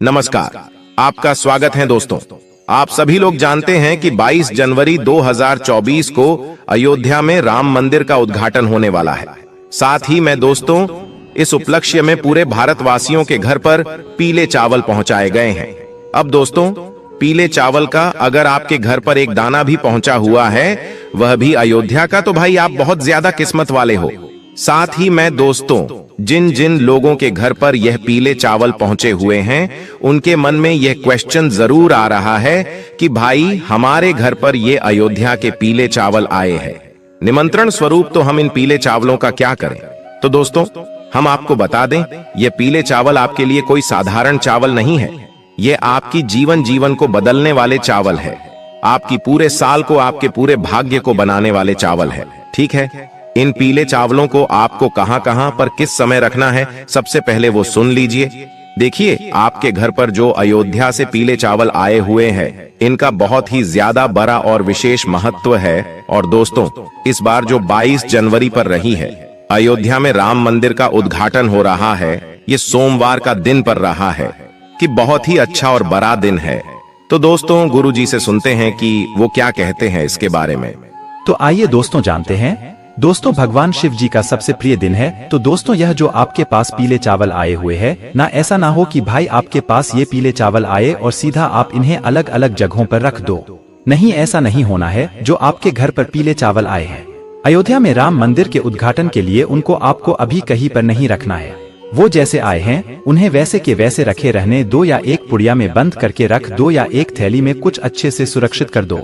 नमस्कार, आपका स्वागत है दोस्तों। आप सभी लोग जानते हैं कि 22 जनवरी 2024 को अयोध्या में राम मंदिर का उद्घाटन होने वाला है। साथ ही मैं दोस्तों इस उपलक्ष्य में पूरे भारतवासियों के घर पर पीले चावल पहुंचाए गए हैं। अब दोस्तों पीले चावल का अगर आपके घर पर एक दाना भी पहुंचा हुआ है, वह भी अयोध्या का, तो भाई आप बहुत ज्यादा किस्मत वाले हो। साथ ही मैं दोस्तों जिन जिन लोगों के घर पर यह पीले चावल पहुंचे हुए हैं, उनके मन में यह क्वेश्चन जरूर आ रहा है कि भाई हमारे घर पर ये अयोध्या के पीले चावल आए हैं, निमंत्रण स्वरूप तो हम इन पीले चावलों का क्या करें। तो दोस्तों हम आपको बता दें, ये पीले चावल आपके लिए कोई साधारण चावल नहीं है। ये आपकी जीवन को बदलने वाले चावल है। आपकी पूरे साल को, आपके पूरे भाग्य को बनाने वाले चावल है। ठीक है, इन पीले चावलों को आपको कहां कहां पर किस समय रखना है, सबसे पहले वो सुन लीजिए। देखिए, आपके घर पर जो अयोध्या से पीले चावल आए हुए हैं, इनका बहुत ही ज्यादा बड़ा और विशेष महत्व है। और दोस्तों इस बार जो 22 जनवरी पर रही है, अयोध्या में राम मंदिर का उद्घाटन हो रहा है, ये सोमवार का दिन पर रहा है कि बहुत ही अच्छा और बड़ा दिन है। तो दोस्तों गुरुजी से सुनते हैं कि वो क्या कहते हैं इसके बारे में। तो आइए दोस्तों जानते हैं। दोस्तों भगवान शिव जी का सबसे प्रिय दिन है। तो दोस्तों यह जो आपके पास पीले चावल आए हुए हैं ना, ऐसा ना हो कि भाई आपके पास ये पीले चावल आए और सीधा आप इन्हें अलग अलग जगहों पर रख दो। नहीं, ऐसा नहीं होना है। जो आपके घर पर पीले चावल आए हैं अयोध्या में राम मंदिर के उद्घाटन के लिए, उनको आपको अभी कहीं पर नहीं रखना है। वो जैसे आए हैं उन्हें वैसे के वैसे रखे रहने दो, या एक पुड़िया में बंद करके रख दो, या एक थैली में कुछ अच्छे से सुरक्षित कर दो।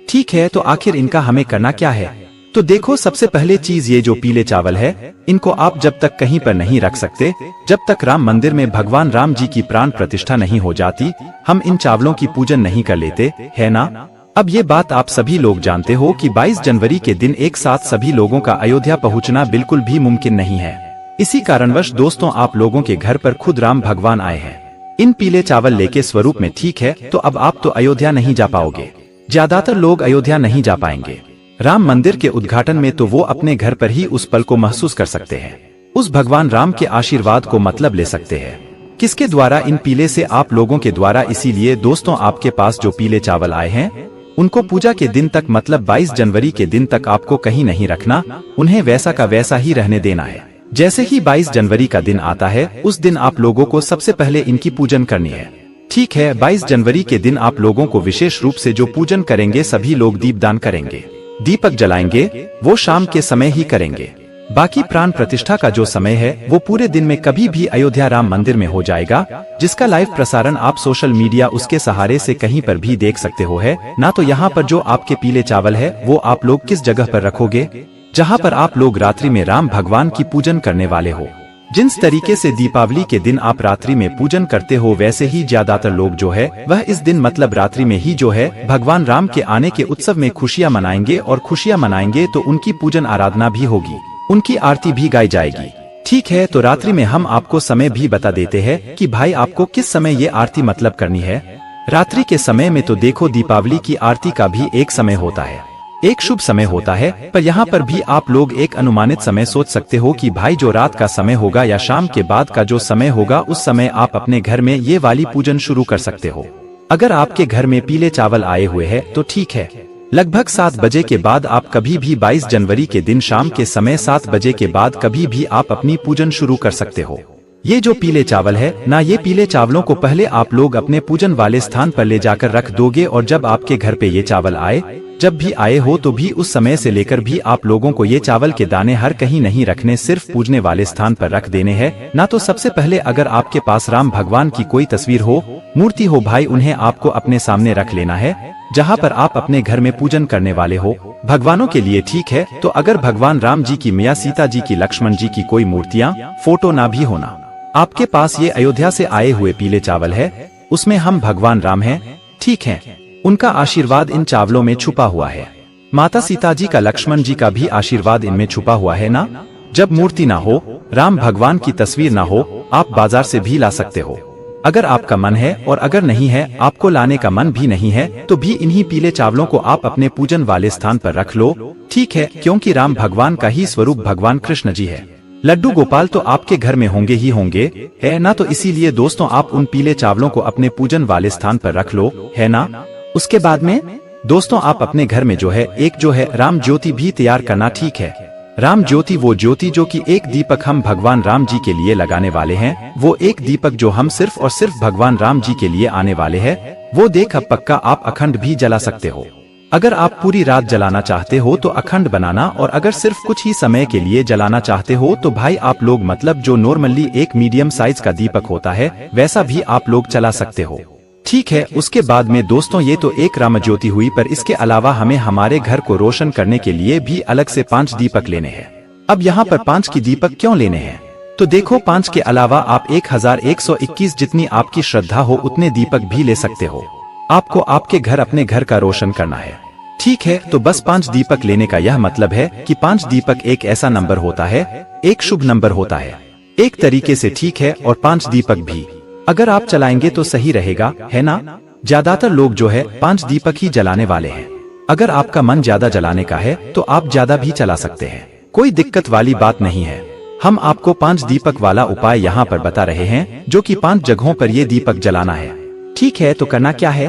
ठीक है, तो आखिर इनका हमें करना क्या है। तो देखो, सबसे पहले चीज ये जो पीले चावल है, इनको आप जब तक कहीं पर नहीं रख सकते, जब तक राम मंदिर में भगवान राम जी की प्राण प्रतिष्ठा नहीं हो जाती, हम इन चावलों की पूजन नहीं कर लेते, है ना। अब ये बात आप सभी लोग जानते हो कि 22 जनवरी के दिन एक साथ सभी लोगों का अयोध्या पहुंचना बिल्कुल भी मुमकिन नहीं है। इसी कारणवश दोस्तों आप लोगों के घर पर खुद राम भगवान आए हैं इन पीले चावल लेके स्वरूप में। ठीक है, तो अब आप तो अयोध्या नहीं जा पाओगे। ज्यादातर लोग अयोध्या नहीं जा पाएंगे राम मंदिर के उद्घाटन में, तो वो अपने घर पर ही उस पल को महसूस कर सकते हैं, उस भगवान राम के आशीर्वाद को मतलब ले सकते हैं। किसके द्वारा? इन पीले से आप लोगों के द्वारा। इसीलिए दोस्तों आपके पास जो पीले चावल आए हैं, उनको पूजा के दिन तक, मतलब 22 जनवरी के दिन तक आपको कहीं नहीं रखना, उन्हें वैसा का वैसा ही रहने देना है। जैसे ही 22 जनवरी का दिन आता है, उस दिन आप लोगों को सबसे पहले इनकी पूजन करनी है। ठीक है, 22 जनवरी के दिन आप लोगों को विशेष रूप से जो पूजन करेंगे, सभी लोग दीपदान करेंगे, दीपक जलाएंगे, वो शाम के समय ही करेंगे। बाकी प्राण प्रतिष्ठा का जो समय है, वो पूरे दिन में कभी भी अयोध्या राम मंदिर में हो जाएगा, जिसका लाइव प्रसारण आप सोशल मीडिया उसके सहारे से कहीं पर भी देख सकते हो। है ना। तो यहाँ पर जो आपके पीले चावल है, वो आप लोग किस जगह पर रखोगे, जहाँ पर आप लोग रात्रि में राम भगवान की पूजन करने वाले हो। जिस तरीके से दीपावली के दिन आप रात्रि में पूजन करते हो, वैसे ही ज्यादातर लोग जो है वह इस दिन, मतलब रात्रि में ही जो है, भगवान राम के आने के उत्सव में खुशियां मनाएंगे। और खुशियां मनाएंगे तो उनकी पूजन आराधना भी होगी, उनकी आरती भी गाई जाएगी। ठीक है, तो रात्रि में हम आपको समय भी बता देते हैं कि भाई आपको किस समय ये आरती मतलब करनी है। रात्रि के समय में तो देखो, दीपावली की आरती का भी एक समय होता है, एक शुभ समय होता है, पर यहाँ पर भी आप लोग एक अनुमानित समय सोच सकते हो कि भाई जो रात का समय होगा या शाम के बाद का जो समय होगा, उस समय आप अपने घर में ये वाली पूजन शुरू कर सकते हो। अगर आपके घर में पीले चावल आए हुए हैं तो ठीक है, लगभग 7 बजे के बाद आप कभी भी 22 जनवरी के दिन शाम के समय 7 बजे के बाद कभी भी आप अपनी पूजन शुरू कर सकते हो। ये जो पीले चावल है ना, ये पीले चावलों को पहले आप लोग अपने पूजन वाले स्थान पर ले जाकर रख दोगे, और जब आपके घर पे ये चावल आए, जब भी आए हो, तो भी उस समय से लेकर भी आप लोगों को ये चावल के दाने हर कहीं नहीं रखने, सिर्फ पूजने वाले स्थान पर रख देने हैं ना। तो सबसे पहले अगर आपके पास राम भगवान की कोई तस्वीर हो, मूर्ति हो, भाई उन्हें आपको अपने सामने रख लेना है, जहाँ पर आप अपने घर में पूजन करने वाले हो भगवानों के लिए। ठीक है, तो अगर भगवान राम जी की, मैया सीता जी की, लक्ष्मण जी की कोई मूर्तियाँ, फोटो ना भी होना, आपके पास ये अयोध्या से आए हुए पीले चावल है, उसमें हम भगवान राम हैं, ठीक है, उनका आशीर्वाद इन चावलों में छुपा हुआ है। माता सीता जी का, लक्ष्मण जी का भी आशीर्वाद इनमें छुपा हुआ है ना। जब मूर्ति ना हो, राम भगवान की तस्वीर ना हो, आप बाजार से भी ला सकते हो अगर आपका मन है, और अगर नहीं है, आपको लाने का मन भी नहीं है, तो भी इन्हीं पीले चावलों को आप अपने पूजन वाले स्थान पर रख लो। ठीक है, क्योंकि राम भगवान का ही स्वरूप भगवान कृष्ण जी है। लड्डू गोपाल तो आपके घर में होंगे ही होंगे, है ना? तो इसीलिए दोस्तों आप उन पीले चावलों को अपने पूजन वाले स्थान पर रख लो, है ना? उसके बाद में दोस्तों आप अपने घर में जो है एक जो है राम ज्योति भी तैयार करना, ठीक है? राम ज्योति वो ज्योति जो कि एक दीपक हम भगवान राम जी के लिए लगाने वाले हैं, वो एक दीपक जो हम सिर्फ और सिर्फ भगवान राम जी के लिए आने वाले हैं, वो देख अब पक्का आप अखंड भी जला सकते हो। अगर आप पूरी रात जलाना चाहते हो तो अखंड बनाना, और अगर सिर्फ कुछ ही समय के लिए जलाना चाहते हो तो भाई आप लोग मतलब जो नॉर्मली एक मीडियम साइज का दीपक होता है वैसा भी आप लोग चला सकते हो, ठीक है? उसके बाद में दोस्तों ये तो एक राम ज्योति हुई, पर इसके अलावा हमें हमारे घर को रोशन करने के लिए भी अलग से 5 दीपक लेने हैं। अब यहाँ पर 5 की दीपक क्यों लेने हैं? तो देखो 5 के अलावा आप 1121 जितनी आपकी श्रद्धा हो उतने दीपक भी ले सकते हो। आपको आपके घर अपने घर का रोशन करना है, ठीक है? तो बस 5 दीपक लेने का यह मतलब है कि 5 दीपक एक ऐसा नंबर होता है, एक शुभ नंबर होता है एक तरीके से, ठीक है? और 5 दीपक भी अगर आप चलाएंगे तो सही रहेगा, है ना? ज्यादातर लोग जो है 5 दीपक ही जलाने वाले हैं। अगर आपका मन ज्यादा जलाने का है तो आप ज्यादा भी चला सकते हैं, कोई दिक्कत वाली बात नहीं है। हम आपको 5 दीपक वाला उपाय यहाँ पर बता रहे हैं, जो कि 5 जगहों पर ये दीपक जलाना है, ठीक है? तो करना क्या है?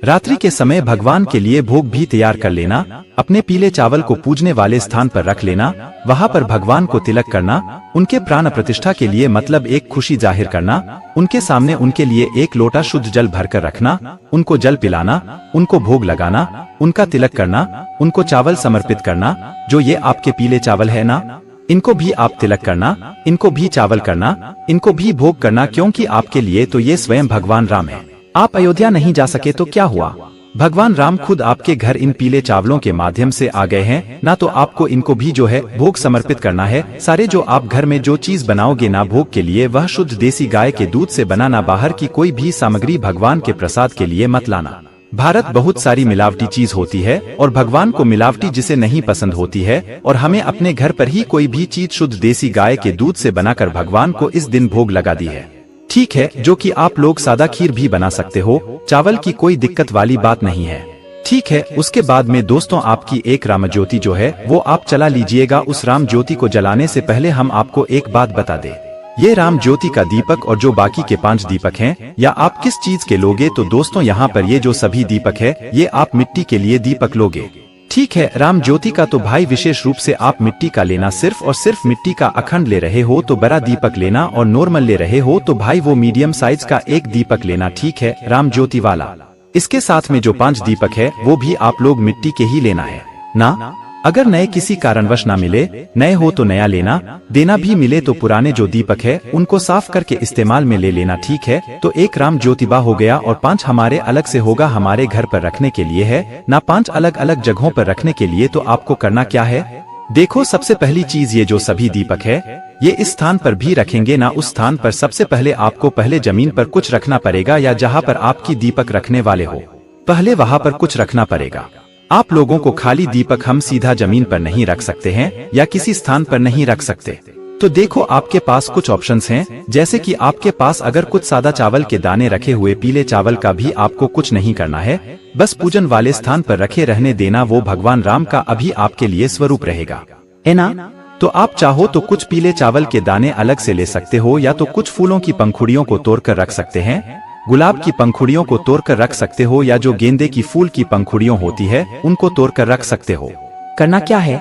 रात्रि के समय भगवान के लिए भोग भी तैयार कर लेना, अपने पीले चावल को पूजने वाले स्थान पर रख लेना, वहाँ पर भगवान को तिलक करना, उनके प्राण प्रतिष्ठा के लिए मतलब एक खुशी जाहिर करना, उनके सामने उनके लिए एक लोटा शुद्ध जल भरकर रखना, उनको जल पिलाना, उनको भोग लगाना, उनका तिलक करना, उनको चावल समर्पित करना, जो ये आपके पीले चावल है ना, इनको भी आप तिलक करना, इनको भी चावल करना, इनको भी भोग करना, क्योंकि आपके लिए तो ये स्वयं भगवान राम है। आप अयोध्या नहीं जा सके तो क्या हुआ, भगवान राम खुद आपके घर इन पीले चावलों के माध्यम से आ गए हैं ना, तो आपको इनको भी जो है भोग समर्पित करना है। सारे जो आप घर में जो चीज बनाओगे ना भोग के लिए, वह शुद्ध देसी गाय के दूध से बनाना, बाहर की कोई भी सामग्री भगवान के प्रसाद के लिए मत लाना। भारत बहुत सारी मिलावटी चीज होती है और भगवान को मिलावटी जिसे नहीं पसंद होती है, और हमें अपने घर पर ही कोई भी चीज शुद्ध देसी गाय के दूध से बनाकर भगवान को इस दिन भोग लगा दी है, ठीक है? जो कि आप लोग सादा खीर भी बना सकते हो, चावल की कोई दिक्कत वाली बात नहीं है, ठीक है? उसके बाद में दोस्तों आपकी एक राम ज्योति जो है वो आप चला लीजिएगा। उस राम ज्योति को जलाने से पहले हम आपको एक बात बता दें, ये राम ज्योति का दीपक और जो बाकी के 5 दीपक हैं, या आप किस चीज के लोगे? तो दोस्तों यहाँ पर ये जो सभी दीपक है ये आप मिट्टी के लिए दीपक लोगे, ठीक है? राम ज्योति का तो भाई विशेष रूप से आप मिट्टी का लेना, सिर्फ और सिर्फ मिट्टी का अखंड ले रहे हो तो बड़ा दीपक लेना, और नॉर्मल ले रहे हो तो भाई वो मीडियम साइज का एक दीपक लेना, ठीक है? राम ज्योति वाला। इसके साथ में जो 5 दीपक है वो भी आप लोग मिट्टी के ही लेना है ना। अगर नए किसी कारणवश ना मिले, नए हो तो नया लेना, देना भी मिले तो पुराने जो दीपक है उनको साफ करके इस्तेमाल में ले लेना, ठीक है? तो एक राम ज्योतिबा हो गया, और 5 हमारे अलग से होगा, हमारे घर पर रखने के लिए है ना, 5 अलग अलग जगहों पर रखने के लिए। तो आपको करना क्या है? देखो सबसे पहली चीज ये जो सभी दीपक है ये इस स्थान पर भी रखेंगे ना, उस स्थान पर सबसे पहले आपको पहले जमीन पर कुछ रखना पड़ेगा, या जहाँ पर आपकी दीपक रखने वाले हो पहले वहाँ पर कुछ रखना पड़ेगा। आप लोगों को खाली दीपक हम सीधा जमीन पर नहीं रख सकते हैं या किसी स्थान पर नहीं रख सकते। तो देखो आपके पास कुछ ऑप्शंस हैं, जैसे कि आपके पास अगर कुछ सादा चावल के दाने रखे हुए, पीले चावल का भी आपको कुछ नहीं करना है, बस पूजन वाले स्थान पर रखे रहने देना, वो भगवान राम का अभी आपके लिए स्वरूप रहेगा, है ना। तो आप चाहो तो कुछ पीले चावल के दाने अलग से ले सकते हो, या तो कुछ फूलों की पंखुड़ियों को तोड़कर रख सकते हैं, गुलाब की पंखुड़ियों को तोड़कर रख सकते हो, या जो गेंदे की फूल की पंखुड़ियों होती है उनको तोड़कर रख सकते हो। करना क्या है,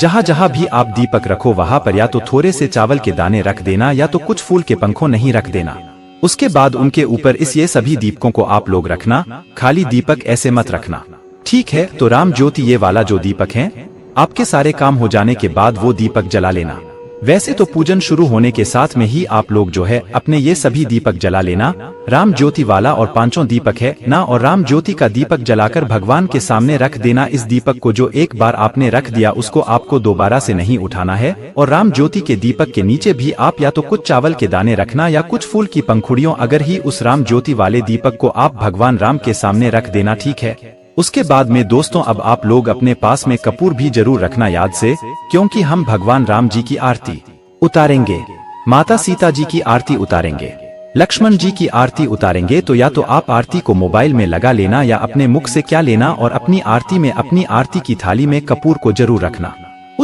जहाँ जहाँ भी आप दीपक रखो वहाँ पर या तो थोड़े से चावल के दाने रख देना, या तो कुछ फूल के पंखों नहीं रख देना। उसके बाद उनके ऊपर इस ये सभी दीपकों को आप लोग रखना, खाली दीपक ऐसे मत रखना, ठीक है। तो राम ज्योति ये वाला जो दीपक है, आपके सारे काम हो जाने के बाद वो दीपक जला लेना। वैसे तो पूजन शुरू होने के साथ में ही आप लोग जो है अपने ये सभी दीपक जला लेना, राम ज्योति वाला और 5 दीपक है ना, और राम ज्योति का दीपक जलाकर भगवान के सामने रख देना। इस दीपक को जो एक बार आपने रख दिया उसको आपको दोबारा से नहीं उठाना है, और राम ज्योति के दीपक के नीचे भी आप या तो कुछ चावल के दाने रखना या कुछ फूल की पंखुड़ियों अगर ही उस राम ज्योति वाले दीपक को आप भगवान राम के सामने रख देना, ठीक है। उसके बाद में दोस्तों अब आप लोग अपने पास में कपूर भी जरूर रखना याद से, क्योंकि हम भगवान राम जी की आरती उतारेंगे, माता सीता जी की आरती उतारेंगे, लक्ष्मण जी की आरती उतारेंगे। तो या तो आप आरती को मोबाइल में लगा लेना या अपने मुख से क्या लेना, और अपनी आरती में अपनी आरती की थाली में कपूर को जरूर रखना।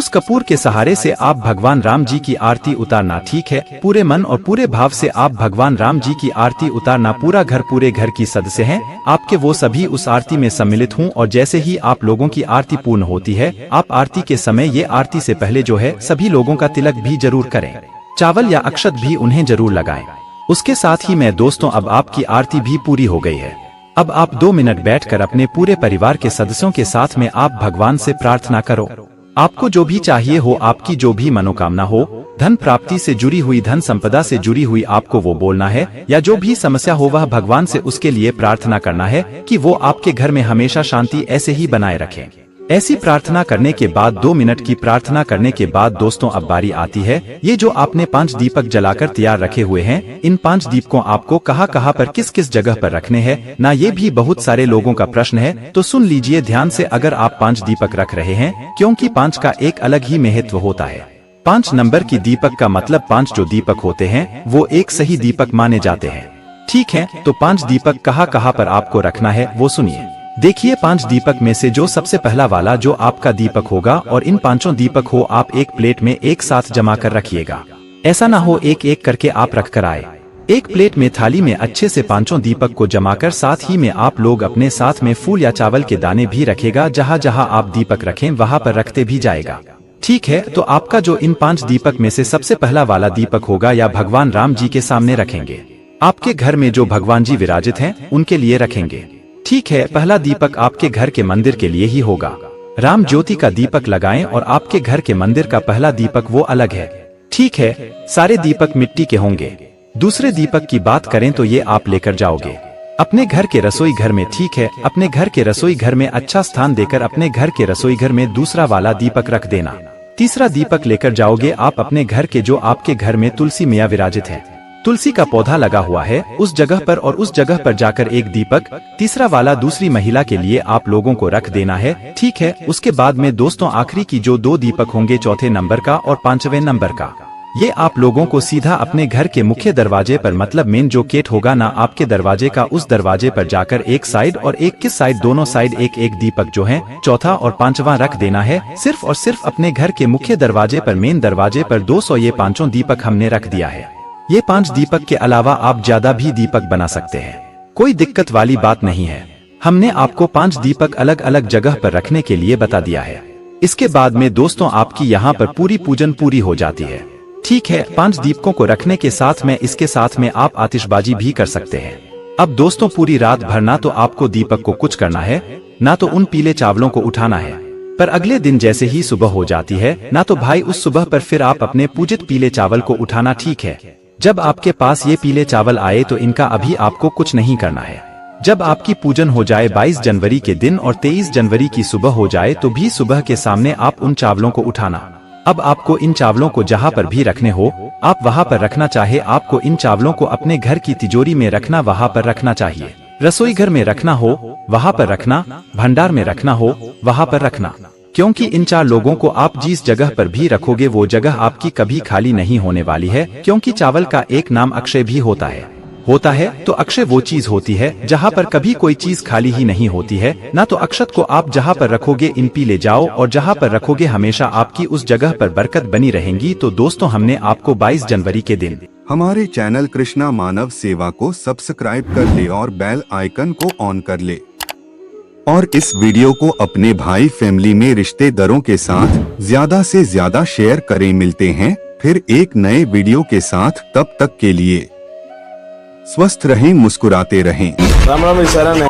उस कपूर के सहारे से आप भगवान राम जी की आरती उतारना। ठीक है, पूरे मन और पूरे भाव से आप भगवान राम जी की आरती उतारना। पूरा घर, पूरे घर की सदस्य हैं आपके, वो सभी उस आरती में सम्मिलित हों। और जैसे ही आप लोगों की आरती पूर्ण होती है, आप आरती के समय ये आरती से पहले जो है सभी लोगों का तिलक भी जरूर करें, चावल या अक्षत भी उन्हें जरूर लगाएं। उसके साथ ही मैं दोस्तों, अब आपकी आरती भी पूरी हो गई है। अब आप 2 मिनट बैठकर अपने पूरे परिवार के सदस्यों के साथ में आप भगवान से प्रार्थना करो। आपको जो भी चाहिए हो, आपकी जो भी मनोकामना हो, धन प्राप्ति से जुड़ी हुई, धन संपदा से जुड़ी हुई, आपको वो बोलना है। या जो भी समस्या हो वह भगवान से उसके लिए प्रार्थना करना है कि वो आपके घर में हमेशा शांति ऐसे ही बनाए रखें। ऐसी प्रार्थना करने के बाद 2 मिनट की प्रार्थना करने के बाद दोस्तों, अब बारी आती है, ये जो आपने 5 दीपक जलाकर तैयार रखे हुए हैं, इन 5 दीपकों आपको कहाँ पर किस किस जगह पर रखने हैं ना, ये भी बहुत सारे लोगों का प्रश्न है। तो सुन लीजिए ध्यान से, अगर आप 5 दीपक रख रहे हैं, क्योंकि 5 का एक अलग ही महत्व होता है। 5 नंबर की दीपक का मतलब 5 जो दीपक होते हैं वो एक सही दीपक माने जाते हैं। ठीक है, तो 5 दीपक कहाँ पर आपको रखना है वो सुनिए। देखिए, 5 दीपक में से जो सबसे पहला वाला जो आपका दीपक होगा, और इन 5 दीपक हो आप एक प्लेट में एक साथ जमा कर रखिएगा। ऐसा ना हो एक एक करके आप रख कर आए। एक प्लेट में, थाली में अच्छे से 5 दीपक को जमा कर, साथ ही में आप लोग अपने साथ में फूल या चावल के दाने भी रखेगा। जहाँ जहाँ आप दीपक रखें वहाँ पर रखते भी जाएगा। ठीक है, तो आपका जो इन 5 दीपक में से सबसे पहला वाला दीपक होगा या भगवान राम जी के सामने रखेंगे। आपके घर में जो भगवान जी विराजित हैं उनके लिए रखेंगे। ठीक है, पहला दीपक आपके घर के मंदिर के लिए ही होगा। राम ज्योति का दीपक लगाएं और आपके घर के मंदिर का पहला दीपक वो अलग है। ठीक है, सारे दीपक मिट्टी के होंगे। दूसरे दीपक की बात करें तो ये आप लेकर जाओगे अपने घर के रसोई घर में। ठीक है, अपने घर के रसोई घर में अच्छा स्थान देकर अपने घर के रसोई घर में दूसरा वाला दीपक रख देना। तीसरा दीपक लेकर जाओगे आप अपने घर के, जो आपके घर में तुलसी मैया विराजित है, तुलसी का पौधा लगा हुआ है, उस जगह पर, और उस जगह पर जाकर एक दीपक तीसरा वाला दूसरी महिला के लिए आप लोगों को रख देना है। ठीक है, उसके बाद में दोस्तों आखिरी की जो 2 दीपक होंगे, चौथे नंबर का और 5वें नंबर का, ये आप लोगों को सीधा अपने घर के मुख्य दरवाजे पर, मतलब मेन जो गेट होगा ना आपके दरवाजे का, उस दरवाजे पर जाकर एक साइड और एक किस साइड, दोनों साइड एक एक दीपक जो है चौथा और 5वां रख देना है। सिर्फ और सिर्फ अपने घर के मुख्य दरवाजे पर, मेन दरवाजे पर 200 ये 5 दीपक हमने रख दिया है। ये 5 दीपक के अलावा आप ज्यादा भी दीपक बना सकते हैं, कोई दिक्कत वाली बात नहीं है। हमने आपको 5 दीपक अलग अलग जगह पर रखने के लिए बता दिया है। इसके बाद में दोस्तों आपकी यहाँ पर पूरी पूजन पूरी हो जाती है। ठीक है, 5 दीपकों को रखने के साथ में इसके साथ में आप आतिशबाजी भी कर सकते हैं। अब दोस्तों पूरी रात भर ना तो आपको दीपक को कुछ करना है, ना तो उन पीले चावलों को उठाना है। पर अगले दिन जैसे ही सुबह हो जाती है ना, तो भाई उस सुबह पर फिर आप अपने पूजित पीले चावल को उठाना। ठीक है, जब आपके पास ये पीले चावल आए तो इनका अभी आपको कुछ नहीं करना है। जब आपकी पूजन हो जाए 22 जनवरी के दिन और 23 जनवरी की सुबह हो जाए, तो भी सुबह के सामने आप उन चावलों को उठाना। अब आपको इन चावलों को जहाँ पर भी रखने हो आप वहाँ पर रखना। चाहे आपको इन चावलों को अपने घर की तिजोरी में रखना, वहाँ पर रखना चाहिए। रसोई घर में रखना हो वहाँ पर रखना, भंडार में रखना हो वहाँ पर रखना, क्योंकि इन 4 लोगों को आप जिस जगह पर भी रखोगे वो जगह आपकी कभी खाली नहीं होने वाली है। क्योंकि चावल का एक नाम अक्षय भी होता है, तो अक्षय वो चीज होती है जहाँ पर कभी कोई चीज खाली ही नहीं होती है ना। तो अक्षत को आप जहाँ पर रखोगे इन पी ले जाओ, और जहाँ पर रखोगे हमेशा आपकी उस जगह पर बरकत बनी रहेंगी। तो दोस्तों हमने आपको 22 जनवरी के दिन हमारे चैनल कृष्णा मानव सेवा को सब्सक्राइब कर ले और बेल आइकन को ऑन कर ले, और इस वीडियो को अपने भाई फैमिली में रिश्तेदारों के साथ ज्यादा से ज्यादा शेयर करें। मिलते हैं फिर एक नए वीडियो के साथ, तब तक के लिए स्वस्थ रहें, मुस्कुराते रहें। राम राम, इशारा नहीं।